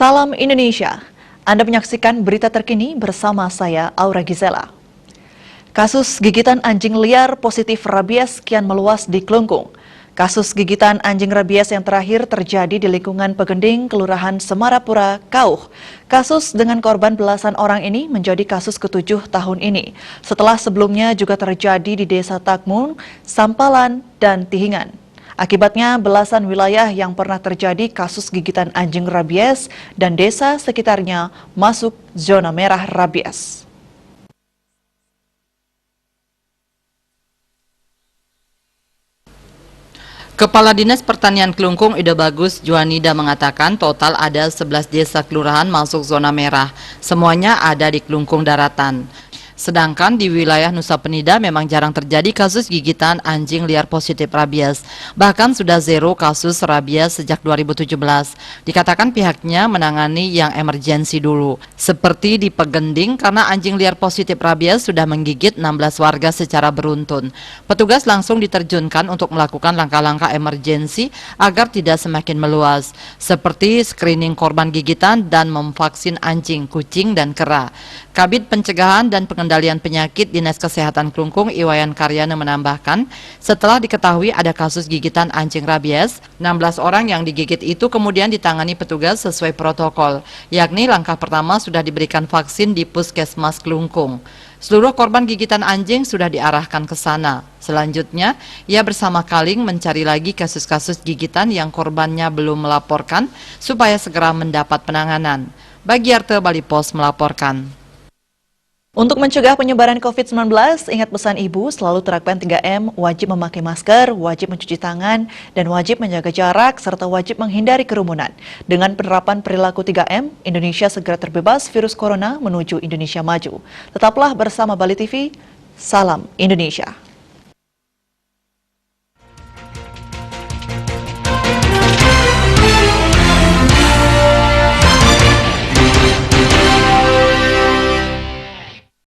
Salam Indonesia, Anda menyaksikan berita terkini bersama saya, Aura Gizela. Kasus gigitan anjing liar positif rabies kian meluas di Klungkung. Kasus gigitan anjing rabies yang terakhir terjadi di lingkungan Pegending, Kelurahan Semarapura, Kauh. Kasus dengan korban belasan orang ini menjadi kasus ke-7 tahun ini, setelah sebelumnya juga terjadi di Desa Takmun, Sampalan, dan Tihingan. Akibatnya, belasan wilayah yang pernah terjadi kasus gigitan anjing rabies dan desa sekitarnya masuk zona merah rabies. Kepala Dinas Pertanian Klungkung Ida Bagus Juanida mengatakan total ada 11 desa kelurahan masuk zona merah. Semuanya ada di Klungkung Daratan. Sedangkan di wilayah Nusa Penida memang jarang terjadi kasus gigitan anjing liar positif rabies. Bahkan sudah zero kasus rabies sejak 2017. Dikatakan pihaknya menangani yang emergensi dulu. Seperti di Pegending karena anjing liar positif rabies sudah menggigit 16 warga secara beruntun. Petugas langsung diterjunkan untuk melakukan langkah-langkah emergensi agar tidak semakin meluas. Seperti screening korban gigitan dan memvaksin anjing, kucing, dan kera. Kabid Pencegahan dan Pengendalian Penyakit Dinas Kesehatan Klungkung Iwayan Karyana menambahkan, setelah diketahui ada kasus gigitan anjing rabies, 16 orang yang digigit itu kemudian ditangani petugas sesuai protokol, yakni langkah pertama sudah diberikan vaksin di Puskesmas Klungkung. Seluruh korban gigitan anjing sudah diarahkan ke sana. Selanjutnya, ia bersama Kaling mencari lagi kasus-kasus gigitan yang korbannya belum melaporkan supaya segera mendapat penanganan. Bagiarte Bali Pos melaporkan. Untuk mencegah penyebaran COVID-19, ingat pesan ibu selalu terapkan 3M, wajib memakai masker, wajib mencuci tangan, dan wajib menjaga jarak, serta wajib menghindari kerumunan. Dengan penerapan perilaku 3M, Indonesia segera terbebas virus corona menuju Indonesia maju. Tetaplah bersama Bali TV, salam Indonesia.